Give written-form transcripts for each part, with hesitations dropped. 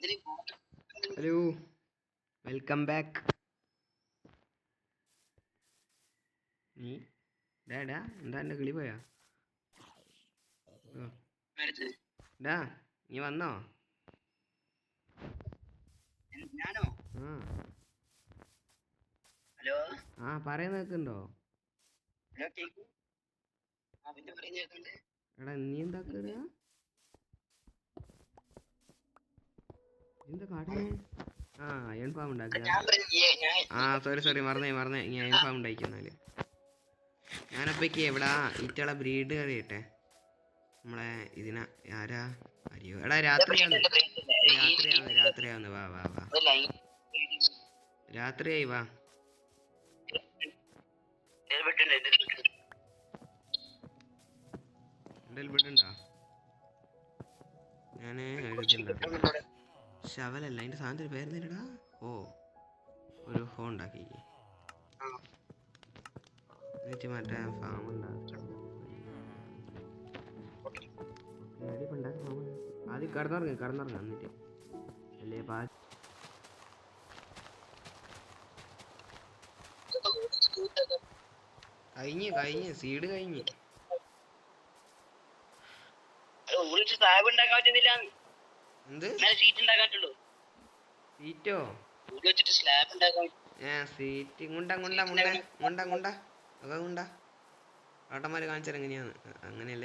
Hello, welcome back. നീ ഡാ എന്താ എൻ്റെ കിളി പോയാ? ഡാ നീ വന്നോ? ഞാനോ? ഹലോ, പറയുന്ന കേൾക്കുന്നുണ്ടോ? Hello cake. പിന്നെ പറയുന്ന കേൾക്കുന്നുണ്ട്. എടാ നീ എന്താക്കുക? എന്താ കാട്ടുന്നേ? അയൺ ഫാം ഉണ്ടാക്കുക. സോറി മറന്നേ ഈ അയൺ ഫാം ഉണ്ടായിക്കുന്നാല്. ഞാനപ്പോഴേക്ക് എവിടാ ഈറ്റളെ ബ്രീഡ് കറിയട്ടെ. നമ്മളെ ഇതിനാ ആരാ അരിയോ? എടാ രാത്രിയാന്ന് വാ രാത്രിയായി വാ. എൻ്റെ ബെഡുണ്ടോ? ഞാൻ എഴുതുന്നുണ്ടാ. ശവലല്ല, അതിൻ്റെ സാധനത്തിന് പേരുന്നില്ലടാ. ഒരു ഹോ ഉണ്ടാക്കി എന്നിട്ട് മറ്റേ ഫാം ഉണ്ടാക്കാം. ആദ്യം കടന്നിറങ്ങ എന്നിട്ട് അല്ലേ കഴിഞ്ഞ് സീഡ് കഴിഞ്ഞ്. സീറ്റോ? സീറ്റ് ഗുണ്ട ആട്ടന്മാര് കാണിച്ചാൽ എങ്ങനെയാന്ന്. അങ്ങനെയല്ല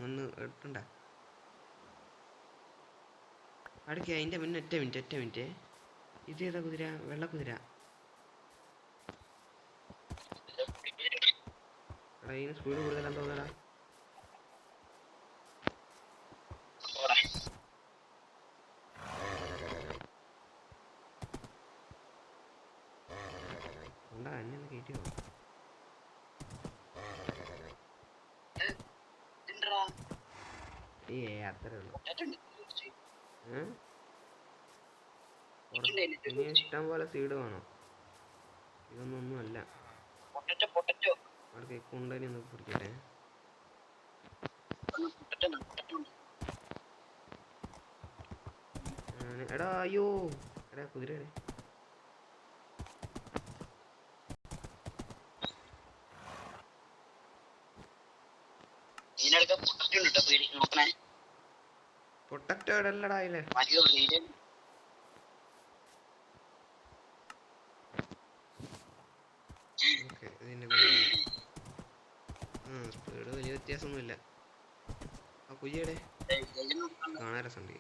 ഒന്ന് ഇട്ടുണ്ട അടുക്ക. അതിൻ്റെ മുന്നേ ഒറ്റ മിനിറ്റ്. ഇത് ഏതാ കുതിര? വെള്ള കുതിര. എടാ ഇതിന് സ്പീഡ് കൂടുതലാന്ന് തോന്നടാ. ഉണ്ടാ എന്നെ ഒന്ന് കയറ്റിയോ? അത്രേ ഉള്ളൂ. ഇനി ഇഷ്ടം പോലെ സീഡ് വേണം. ഇതൊന്നും അല്ല. അവിടെ കുണ്ടനി ഒന്ന് പിടിക്കട്ടെ. എടാ അയ്യോ, എടാ കുതിരയുടെ പൊട്ടറ്റോ ഇടല്ലടാ അതിലെ. ഇതിന്റെ സ്പീഡ് വലിയ വ്യത്യാസമൊന്നുമില്ല. ആ കുയ്യടെ കാണാൻ രസമുണ്ട്.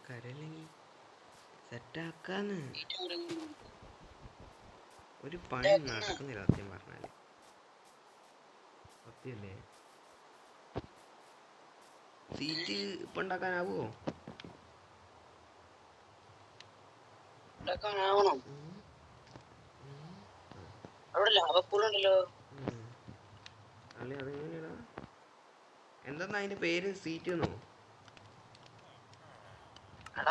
കരല്ലെങ്കിൽ സെറ്റാക്കാന്ന് ഒരു പണി നടക്കുന്നില്ല സത്യം പറഞ്ഞാല്. സത്യല്ലേ? സീറ്റ് ഇപ്പൊ ഉണ്ടാക്കാനാവോ? അതെങ്ങനെയാ? എന്താ അതിന്റെ പേര്? സീറ്റ് എന്നോ?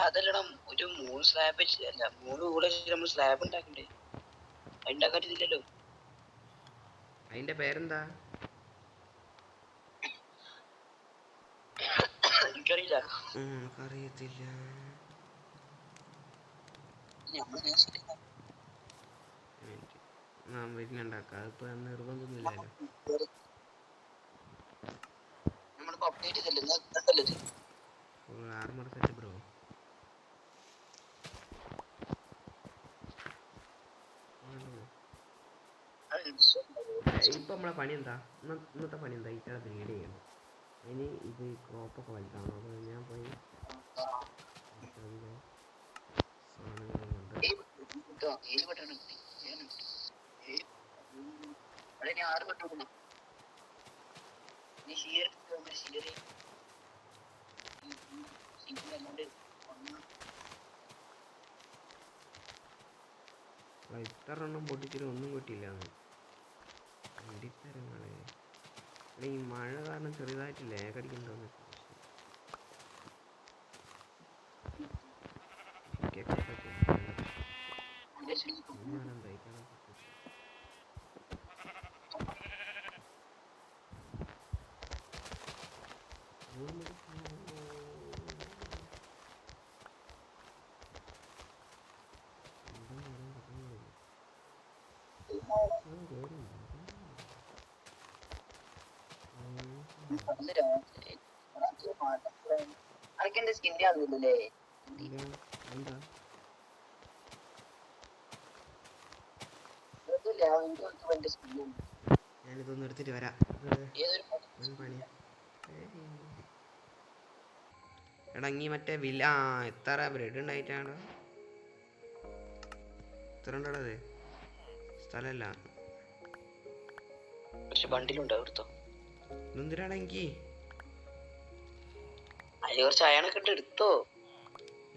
അതല്ലടാ, ഒരു 3 സ്ലാബ് അല്ല 3 കൂടെ നമ്മൾ സ്ലാബ് ഉണ്ടാക്കണ്ടേ? ഉണ്ടാക്കാറ്റില്ലല്ലോ. അതിന്റെ പേരെന്താ? എനിക്കറിയില്ല. അറിയത്തില്ല. വരുന്നുണ്ടാക്കാം. അതിപ്പോ നിർബന്ധമൊന്നുമില്ലല്ലോ. Armour set bro. ഇപ്പൊ നമ്മളെ പണി എന്താ? ഇന്നത്തെ പണി എന്താ? ഇത്ര ബ്രീഡ് ചെയ്യണം. അതിന് ഇത് ക്രോപ്പൊക്കെ വലുതാണോ? അപ്പോൾ ഞാൻ പോയി സാധനങ്ങളും കൊണ്ട് ഇത്ര എണ്ണം പൊട്ടിച്ചിട്ട് ഒന്നും കിട്ടിയില്ല. അടിത്തരങ്ങളെ ഈ മഴ കാരണം ചെറുതായിട്ട് ലേഖടിക്കുന്നുണ്ടോന്ന്. അനക്കെന്റെ സ്കിന്നെ ആകുന്നില്ലല്ലേ? ഇല്ല, എന്താ ഞാനിതൊന്നും എടുത്തിട്ട് വരാം. പണിയാ. എടാ ഇങ്ങി മറ്റേ വില്ല എത്ര ബ്രെഡ് ഉണ്ടായിട്ടാണ് എത്ര ഉണ്ടത്? സ്ഥലമല്ല ബണ്ടിലുണ്ടോ എടുത്തോ? എന്തിനാണ് എനിക്ക് അതിൽ കുറച്ച് അയണൊക്കെ ഇട്ട് എടുത്തോ.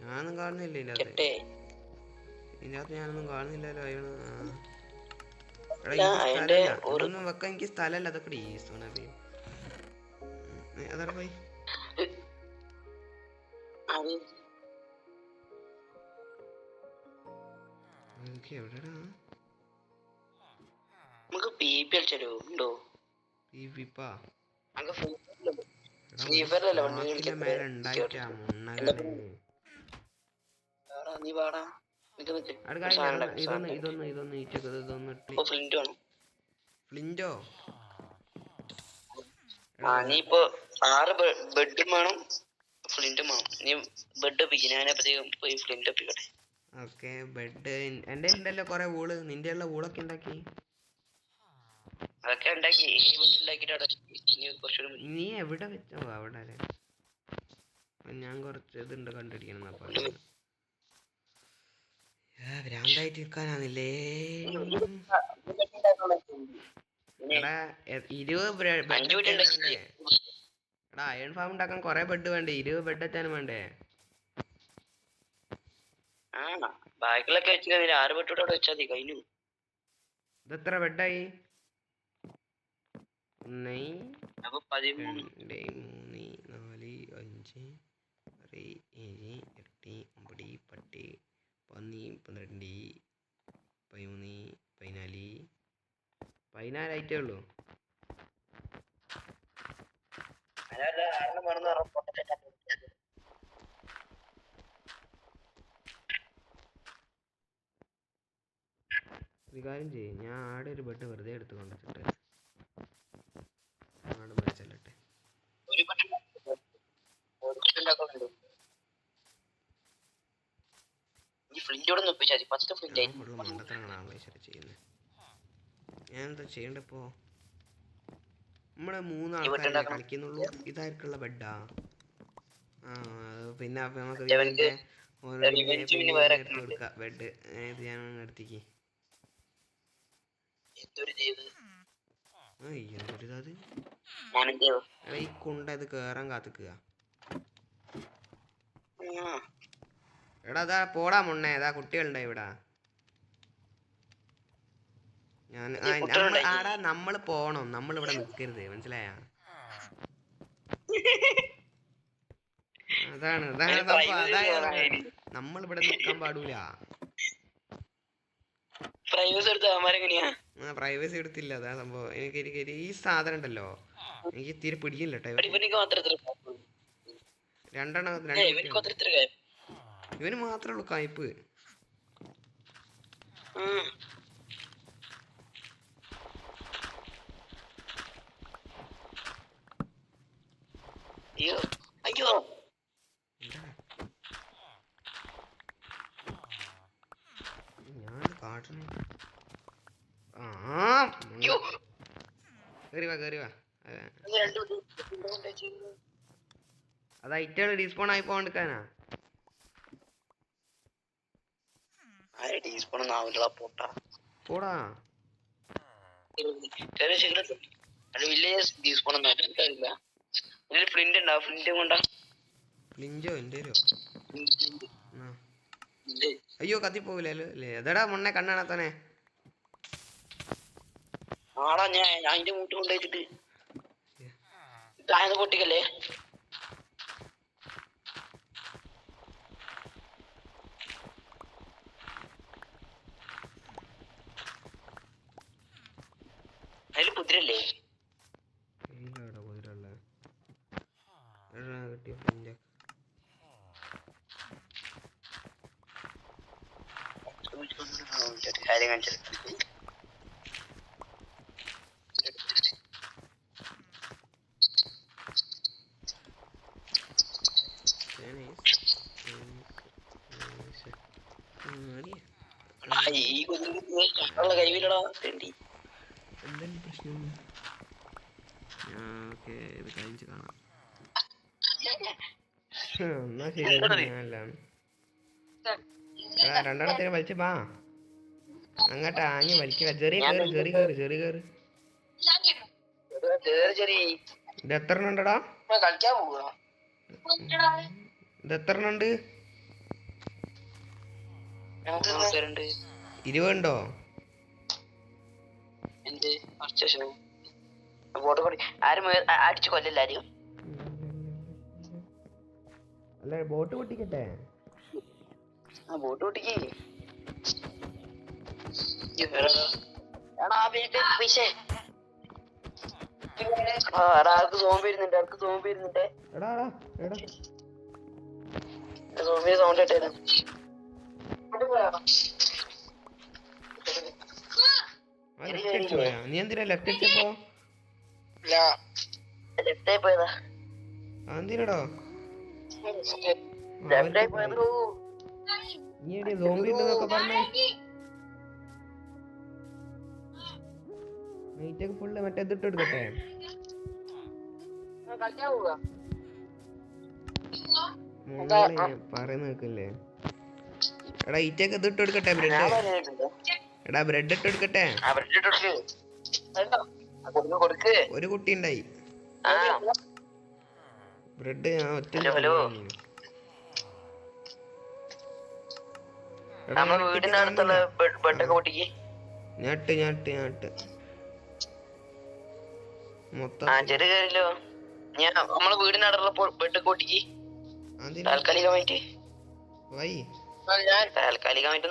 ഞാനൊന്നും കാണുന്നില്ല കെട്ടേ ഇതിനകത്ത് ഞാനൊന്നും കാണുന്നില്ലല്ലോ. എടാ അല്ല, എനിക്ക് അയന്റെ സ്ഥലമല്ല, ഒരു ഇതൊന്നും വെക്കാൻ എനിക്ക് സ്ഥലമല്ല. അതൊക്കെ ഈസോണ അതാണ് പോയി എവിടെടാ നമുക്ക് പി പി കളിച്ചാലോ? ഉണ്ടോ ഇപ്പാ മേലെ ഉണ്ടായിട്ടാ മുണ്ണകള്. നീ പാടാ ഇതൊന്ന് ഫ്ലിൻറ്റോ. നീ ഇപ്പൊ 6 ബെഡും വേണം ഫ്ലിന്റും വേണം. നീ ബെഡ് ഒപ്പിക്കും, ഞാനപ്പത്തേക്കും പോയി ഫ്ലിന്റ് ഒപ്പിക്കട്ടെ. ഓക്കെ ബെഡ് എൻ്റെ ഉണ്ടല്ലോ കൊറേ വൂള്. നിന്റെ ഉള്ള വൂളൊക്കെ ഉണ്ടാക്കി. അതൊക്കെ ഉണ്ടാക്കി നീ എവിടെ വെച്ചോ? അവിടെ ഞാൻ കുറച്ച് ഇതുണ്ട് കണ്ടിരിക്കണം. ഭ്രാന്തായിട്ട് ഇരിക്കാനാന്നില്ലേ? എടാ 20 എടാ അയൺ ഫാം ഉണ്ടാക്കാൻ കൊറേ ബെഡ് വേണ്ടേ? 20 ബെഡ് വെച്ചാനും വേണ്ടേ? ബാക്കിലൊക്കെ വെച്ചാൽ 6 ബെഡ് അവിടെ വെച്ചാൽ മതി, കഴിഞ്ഞു. ഇതെത്ര ബെഡായി? 1 അപ്പൊ 13 2 3 4 5 6 7 8 9 10 11 12 13 14 ആയിട്ടേ ഉള്ളൂ. ഒരു കാര്യം ചെയ്യും, ഞാൻ ആടെ ഒരു ബെഡ് വെറുതെ എടുത്ത് കൊണ്ടിട്ട് ആടെ മരിച്ചല്ലട്ടെ. ഫുള്ള് മണ്ടത്തരങ്ങളാണല്ലോ ഈശ്വര ചെയ്യുന്നത്. ഞാൻ എന്താ ചെയ്യണ്ട ഇപ്പോ? നമ്മള് 3 ആൾക്കാരല്ലേ കളിക്കുന്നുള്ളൂ. ഇതായിരിക്കുള്ള ബെഡാ? പിന്നെ നമുക്ക് വില്ലിന്റെ എടുത്ത് കൊടുക്കാം ബെഡ്. ഇത് ഞാൻ എടുത്തേക്ക്. എന്തൊരിതാത് ഈ കുണ്ട ഇത് കേറാൻ കാത്തിക്കുക. എടാ അതാ പോടാ മുണ്ണേ, ഏതാ കുട്ടികളുണ്ടാ ഇവിടെ? ആടാ നമ്മള് പോണം, നമ്മളിവിടെ നിക്കരുത്, മനസ്സിലായ? അതാണ് നമ്മളിവിടെ നിക്കാൻ പാടൂല. പ്രൈവസി എടുത്തില്ല, അതാ സംഭവം. എനിക്ക് ഈ സാധനം ഉണ്ടല്ലോ, എനിക്ക് തീരെ പിടിക്കില്ല കേട്ടോ. ഇവന് മാത്രമേ ഉള്ളൂ കയ്പ്. അയ്യോ ഞാൻ കാട്ടണ കേറിവാ. അത് ഐറ്റകൾ ഡീസ്പോൺ ആയി പോകാണ്ടിരിക്കാനാ. പോടാ ഫ്ലിഞ്ചോ എന്തേലോ. അയ്യോ കത്തിപ്പോവില്ലല്ലോ അല്ലേ? എതടാ മുന്നേ കണ്ണാണാത്തനെ. ഞാൻ അതിന്റെ മൂട്ട് കൊണ്ടുവച്ചിട്ട് പൊട്ടിക്കല്ലേ. അതില് കുതിരല്ലേ? കിട്ടിയ ഫ്ലിഞ്ച് കാര്യം കാണിച്ചത്. ഈ കുതിര കൈവിലടാ വേണ്ടി. എന്തെങ്കിലും പ്രശ്നം? ഓക്കെ, ഇത് കഴിഞ്ഞ് കാണാം. എന്നാ ശരി, ഞാനെല്ലാം രണ്ടെണ്ണത്തിന് വലിച്ച് വാ അങ്ങോട്ടാ. ആഞ്ഞ് വലിക്കല. ചെറിയ കേറ് ചെറിയ കേറ് ചെറിയ കേറ്. ഇത് എത്ര എണ്ണം ഉണ്ടടാ? കളിക്കാൻ പോവാ. ഇത് എത്ര എണ്ണം ഉണ്ട്? 20 ഉണ്ടോ? എന്ത് ആരും അടിച്ചു കൊല്ലല്ലാരും. അല്ല, ബോട്ട് പൊട്ടിക്കട്ടെ. ബോട്ട് പൊട്ടിക്ക്. ആർക്ക് സോംബി വരുന്നുണ്ട്, ആർക്ക് സോംബി വരുന്നുണ്ട്. എടാ എടാ സോംബി സൗണ്ട് ഇട്ടേരാ. നീ എന്തിനാ ലെഫ്റ്റ് അടിച്ചപ്പോ? ലെഫ്റ്റായി പോയതാ. എന്തിനടോ ലെഫ്റ്റായി പോയതോ. നീ എടി സോംബി ഉണ്ടെന്നൊക്കെ പറഞ്ഞേ. നൈറ്റൊക്കെ ഫുള്ള് മറ്റേ ഇതിട്ട് എടുക്കട്ടെ. പറയുന്ന കേക്കില്ലേ? എടാ ഈറ്റൊക്കെ ഇതിട്ട് എടുക്കട്ടെ. ബ്രെഡ് എടാ, ബ്രെഡ് ഇട്ട് എടുക്കട്ടെ. ഒരു കുട്ടി ഉണ്ടായി. ബ്രെഡ് ഞാൻ ഒറ്റ ഞാട്ട് മൊത്തം നമ്മളെ വീടിനടുള്ള ബെഡ് പൊട്ടിക്ക് താൽക്കാലികമായിട്ട്. താൽക്കാലികമായിട്ട്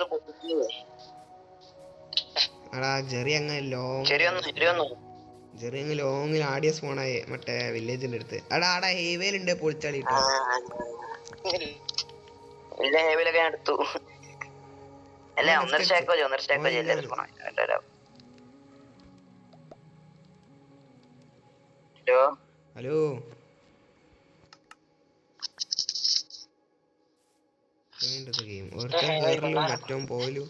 ലോങ്ങിൽ ആടിയ സ്പോണായി മറ്റേ വില്ലേജിന്റെ അടുത്ത്. ആടാ ഹൈവേലുണ്ട്, പൊളിച്ചാളിട്ടോ. ഹൈവേലൊക്കെ ഞാൻ എടുത്തു. അല്ല, ഒന്നര സ്റ്റാക്കോ ഹലോ ഗെയിം മറ്റോ പോലും.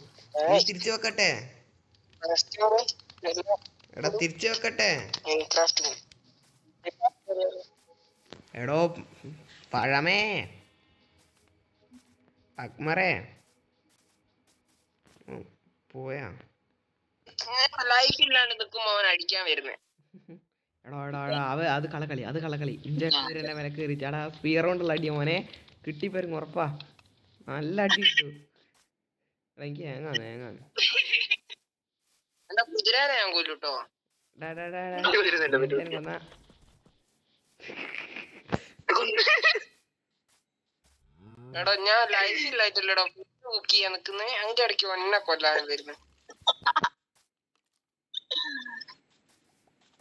നീ തിരിച്ചു വെക്കട്ടെ. എടാ തിരിച്ചു വെക്കട്ടെ. എടോ പഴമേ അക്മറേ പോയാ? ലൈഫ് ഇല്ലാണ്ട് നിക്കുമ്പോ അവൻ അടിക്കാൻ വരുന്നേ. എടോ അത് കളക്കളി ഇന്റെ വില കയറിച്ചാടാ. സ്പീയർ കൊണ്ടുള്ള അടിയ മോനെ കിട്ടിപ്പോരും ഉറപ്പാ. നല്ല അടി കിട്ടു. എനിക്ക് ഏങ്ങാണ് കുതിരേനെ ഞാൻ കൊല്ലുട്ടോ. എടാ ഞാൻ ലൈഫ് ഇല്ലായിട്ടല്ലടോ ബുക്ക് ചെയ്യാൻ നിക്കുന്നേ. അതിന്റെ ഇടയ്ക്ക് ഒന്നെ കൊല്ലാൻ വരുന്നു.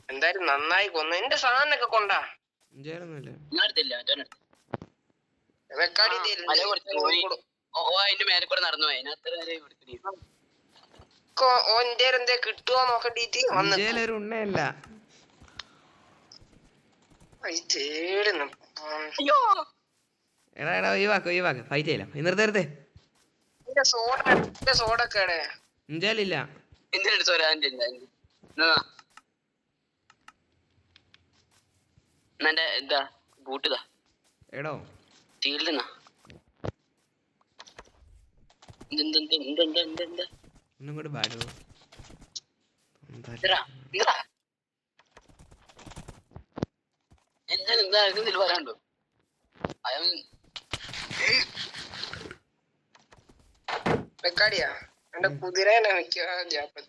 എന്തായാലും നന്നായി കൊന്നു. എന്റെ സാധനൊക്കെ കൊണ്ടാ അതിന്റെ മേലെ കൂടെ നടന്നു പോയി. ഓന്റെ എന്തേ കിട്ടുവോ നോക്കണ്ടീട്ട് ഉണ്ണയല്ല എടാ ഒഴിവാക്ക് ഫൈറ്റ് ചെയ്യില്ല. നിർത്തരുത്. സോഡൊക്കെ ഇഞ്ചാലില്ല. എന്താ ബൂട്ടിതാ എടോ തീർന്നാ ഒന്നും കൂടെ പാടോ. എന്താ പറയാണ്ടോ? വെക്കാടിയാ എന്റെ കുതിരേനെ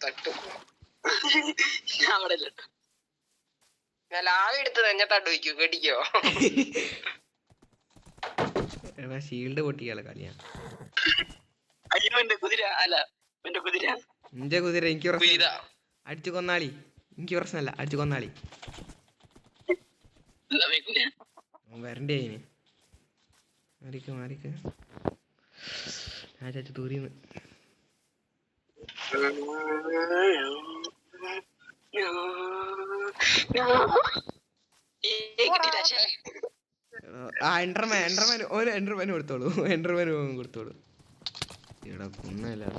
തട്ടു. ഞാൻ ലാവി എടുത്ത് തന്നെ തട്ടു വയ്ക്കൂ. കെട്ടിക്കോ. ഷീൽഡ് പൊട്ടിയാലോ കളിയാ. അയ്യോ എന്റെ കുതിര. അല്ല എന്റെ കുതിര. എന്റെ കുതിര എനിക്ക് അടിച്ചു കൊന്നാളി. എനിക്ക് പ്രശ്നമല്ല, അടിച്ചു കൊന്നാളി. വരണ്ടേ അതിന്. മാറിക്ക് ആ ചാച്ച തൂരിന്ന്. എൻഡർമാൻ കൊടുത്തോളൂ. എൻഡർമാൻ കൊടുത്തോളൂ. ഇവിടെ കുന്നല്ലാത്ത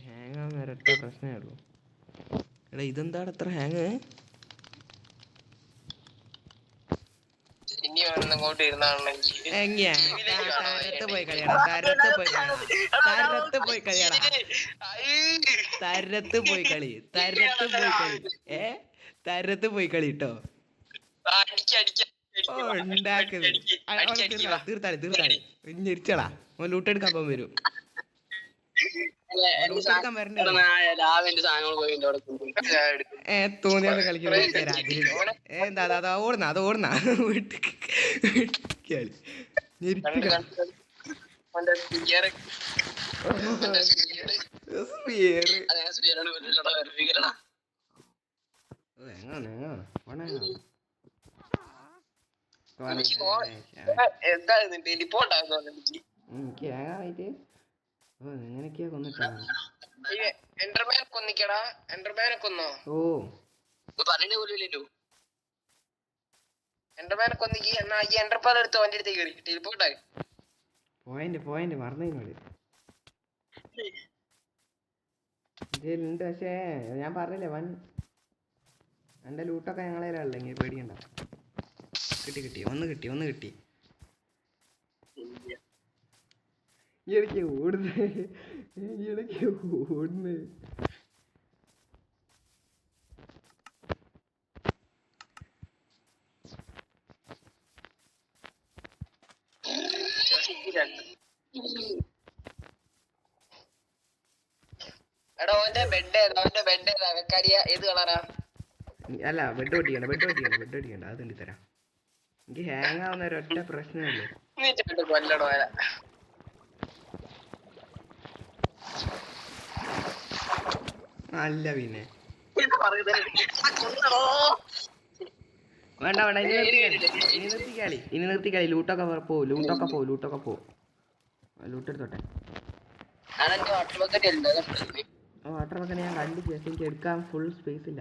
ഹാങ് ആവുന്ന ഒരൊറ്റ പ്രശ്നമേ ഉള്ളൂ. എടാ ഇതെന്താണ് അത്ര ഹാങ്? തരത്ത് പോയി കളിയടാ, തരത്ത് പോയി കളിയടാ, തരത്ത് പോയി കളിയടാ, തരത്ത് പോയി കളി, തരത്ത് പോയി കളി, തരത്ത് പോയി കളി കേട്ടോ. ഉണ്ടാക്കുന്നത് തീർത്താളി തീർത്താളി ഞെരിച്ചടാ. ഓൻ ലൂട്ടെടുക്കാൻ പോകാൻ വരും. ലൂട്ടെടുക്കാൻ വരണ്ടേ? തോന്നിയത് കളിക്കുന്ന എന്താ അതാ ഓടുന്ന അത് ഓടുന്ന കളി ഞെരിച്ചിടാ. എങ്ങനെയൊക്കെയാ കൊന്നിട്ടാ? ഓ പോയിന്റ് മറന്നോട് ഇതിലുണ്ട്. പക്ഷേ ഞാൻ പറഞ്ഞില്ലേ എന്റെ ലൂട്ടൊക്കെ ഞങ്ങളേലല്ലേ, ഇങ്ങനെ പേടിക്കണ്ട. കിട്ടി ഒന്ന് കിട്ടി. ഇടയ്ക്ക് ഓടുന്നേ. അല്ല ബെഡ് പൊട്ടിക്കണ്ട അത് തണ്ടി തരാം. എനിക്ക് ഹാങ് ആവുന്ന ഒരൊറ്റ പ്രശ്നമല്ലേ. അല്ല പിന്നെ വേണ്ട ഇനി നിർത്തിക്കളി. ലൂട്ടൊക്കെ പോ. ലൂട്ട് എടുത്തോട്ടെ. വാട്ടർ ബക്കറ്റ് ഞാൻ കണ്ടിട്ട് എനിക്ക് എടുക്കാൻ ഫുൾ സ്പേസ് ഇല്ല.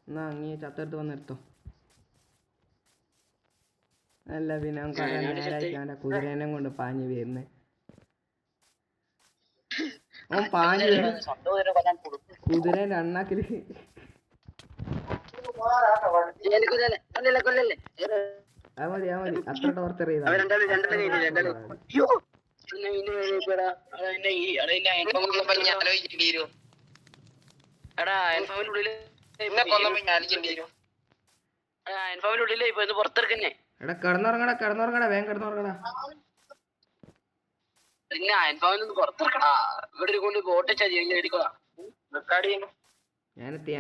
എന്നാ അങ്ങ് ചത്തെടുത്ത് വന്നെടുത്തോ. അല്ല പിന്നെ നേരായിട്ട് അവൻ്റെ കുതിരേനെ കൊണ്ട് പാഞ്ഞ് വരുന്നേ. ഓൻ പാഞ്ഞ് കുതിരേന്റെ അണ്ണാക്കില് അത് മതി അത്ര ടോർച്ചർ ചെയ്താ. എടാ കിടന്നുറങ്ങടാ വേഗം കിടന്നുറങ്ങടാ. ഞാനെത്തി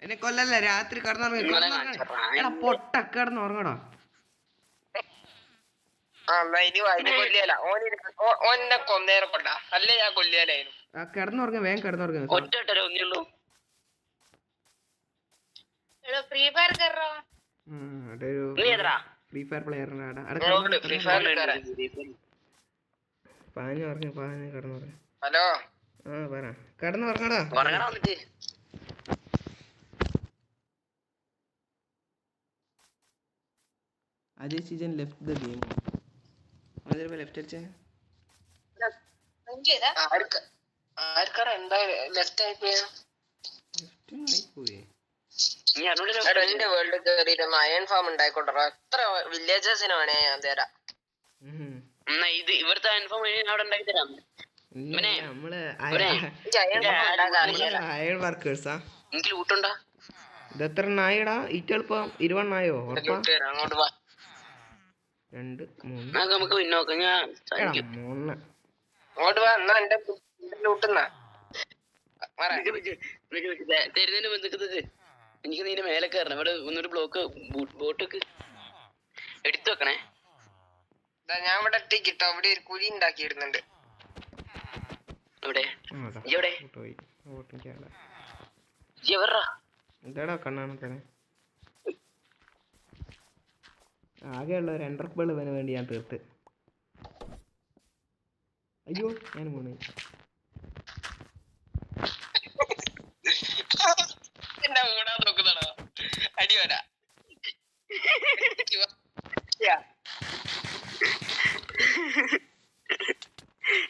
എന്നെ കൊല്ലല്ലേ. രാത്രി കിടന്നുറങ്ങ പൊട്ട കിടന്നുറങ്ങടാ. കിടന്നുറങ്ങ വേഗം കിടന്നുറങ്ങ. Free fire പ്ലെയറിനാടാ. പാഞ്ഞു കിടന്നുറങ്ങ. ഹലോ ആ പറ. കിടന്നുറങ്ങടാ. Ajay Seejan left the game. Left അടിച്ചേ. എന്റെ വേൾഡ് കയറിയിട്ട് അയൺ ഫാം ഉണ്ടായിക്കോട്ടെ. എത്ര വില്ലേജേഴ്സിന് വേണേ ഞാൻ തരാം. ഇത് ഇവിടുത്തെ അയൺ ഫാം അവിടെ ഉണ്ടാക്കി തരാം. അയൺ വർക്കേഴ്സാ. എനിക്ക് ലൂട്ടുണ്ടാ. ഇതെത്ര നായടാ ഇറ്റെളുപ്പം 20 നായോ? അങ്ങോട്ട് വാ. 2 3 നമുക്ക് പിന്നോക്കാം. ഞാൻ 3 അങ്ങോട്ട് വാ. എന്നാ എന്റെ ലൂട്ടുന്ന തരുന്നതിന് ബന്ധുക്കത് എനിക്ക് നീന്റെ മേലെ കയറണം. ഇവിടെ ഒന്നൊരു ബ്ലോക്ക് ബോട്ടൊക്കെ എടുത്തു വെക്കണേ. ഞാൻ ഇവിടെ ഇട്ടേക്കിട്ടോ. അവിടെ ഒരു കുഴി ഉണ്ടാക്കി ഇടുന്നുണ്ട്. എവിടെ ആ അതാ എവിടെ ഫോട്ടോ പോയി ഓട്ടിക്കാണ് എവറാ എന്താടാ കണ്ണാണ് തന്നെ ആകെയുള്ള ഒരു എൻഡർബിൾ ഇവന് വേണ്ടി ഞാൻ തീർത്ത്. അയ്യോ ഞാൻ പോണേ എന്നെ മൂടാൻ നോക്കുന്നതാണോ അടി വരാ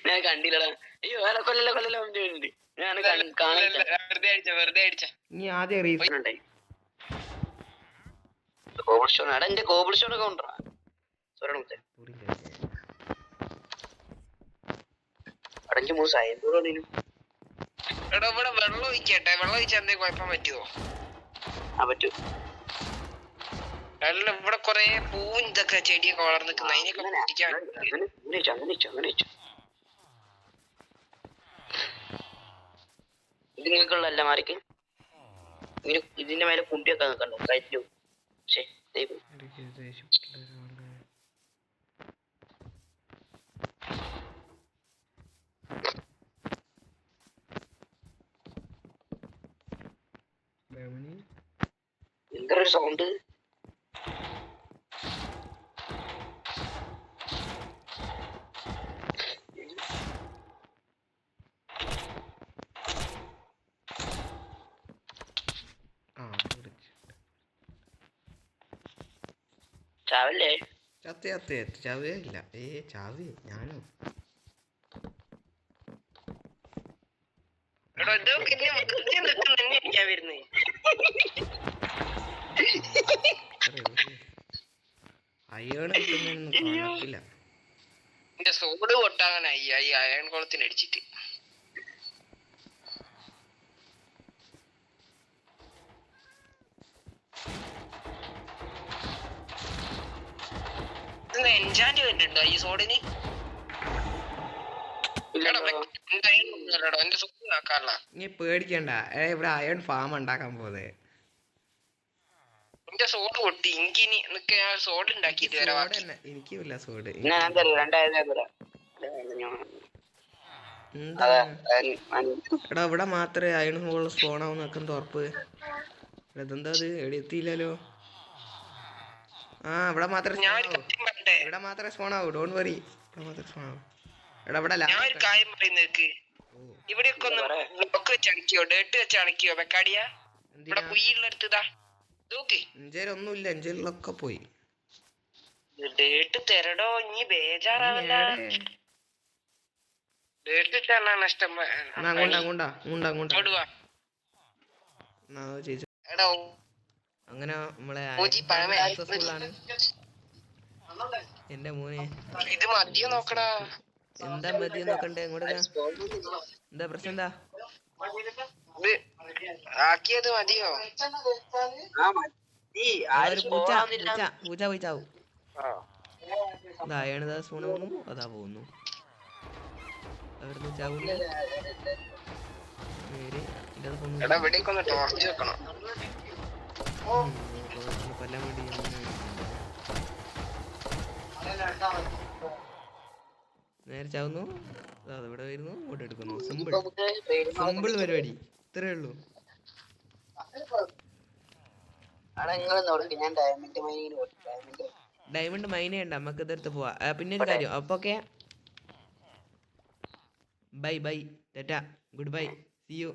ഞാൻ കണ്ടില്ലടാ. അയ്യോ കൊല്ലല്ലോ ഞാൻ വെറുതെ അടിച്ച നീ ആദ്യം റീസൺ കോബിൾ സ്റ്റോൺ എടാ എന്റെ കോബിൾ സ്റ്റോൺ ഒക്കെ കൊണ്ടുവരാ അടഞ്ചു മൂസായി എടാ ഇവിടെ വെള്ളം ഒഴിക്കട്ടെ. വെള്ളം ഒഴിച്ചാൽ എന്തെങ്കിലും കുഴപ്പം പറ്റുമോ? ആ പറ്റൂ. അല്ല ഇവിടെ കൊറേ പൂവും ഇതൊക്കെ ചെടിയൊക്കെ വളർന്നു നിൽക്കുന്ന അതിനൊക്കെ പൊട്ടിക്കാൻ ഇത് നിങ്ങൾക്കുള്ളല്ല മാറിക്ക്. ഇതിന്റെ മേലെ കുണ്ടിയൊക്കെ നിൽക്കണ്ടോ കയറ്റു. പക്ഷേ എന്തൊരു സൗണ്ട്. ചാവല്ലേ ചാവേ ഇല്ല ചാവേ ഞാനോ അയ്യോടെ കിട്ടുന്നില്ല. എന്റെ സോഡ് പൊട്ടാനായി ഈ അയൺ കുളത്തിന് അടിച്ചിട്ട്. എൻജാൻഡ് കണ്ടിട്ടുണ്ടോ ഈ സോഡിന്? നീ പേടിക്കണ്ട, ഇവിടെ അയൺ ഫാം ഉണ്ടാക്കാൻ പോന്നെ. എന്റെ സോഡ് പൊട്ടി. എനിക്കിനി സോഡ് ഉണ്ടാക്കിട്ട് വരാം. എനിക്കില്ല സോഡ്. എടാ ഇവിടെ മാത്രമേ അയൺ ഹോൾ സ്പോൺ ആവും നിൽക്കുന്ന ഉറപ്പ്. ഇതെന്താ അത് എവിടെ എത്തിയില്ലല്ലോ. ആ ഇവിടെ മാത്രമേ സ്പോൺ ആവൂ. ഡോണ്ട് വറി, ഇവിടെ മാത്രമേ സ്പോൺ ആവൂ. എടാ ഇവിടെ ഒരു കാര്യം പറയുന്നേക്ക്. ഇവിടെയൊക്കെ ഒന്ന് ബ്ലോക്ക് വെച്ച് അടക്കിയോ, ഡേട്ട് വെച്ച് അടക്കിയോ ബെക്കാടിയ. ഇവിടെ കുയ്യുള്ളടുത്തതാ ഒന്നുമില്ല, എഞ്ചിലൊക്കെ പോയി. ഡേട്ട് തരടോ, ഇനി ബേജാറാവണ്ട. ഡേട്ട് തരണ ഇഷ്ടം. അങ്ങനെ നമ്മളെ എന്റെ മോനെ ഇത് മതിയോ നോക്കടാ. എന്താ മതിയോ നോക്കണ്ടേ? ഇങ്ങോട്ട് എന്താ പ്രശ്നം? എന്താ ആക്കിയത് മതിയോ? പൂച്ച പോയി ചാവും. അയണതാ സ്പൂൺ പോകുന്നു, അതാ പോകുന്നു. അവിടുന്ന് ചാവുന്നു. കൊല്ലാൻ വേണ്ടി നേരെ ചാവുന്നു. ഇവിടെ വരുന്നു, ഇങ്ങോട്ട് എടുക്കുന്നു. സിമ്പിൾ പരിപാടി, ഇത്രേ ഉള്ളൂ. ഡയമണ്ട് മൈൻ ചെയ്യണ്ട, നമുക്ക് ഇതെടുത്ത് പോവാ. പിന്നെ ഒരു കാര്യം, അപ്പൊ okay, bye tata, good bye, see U.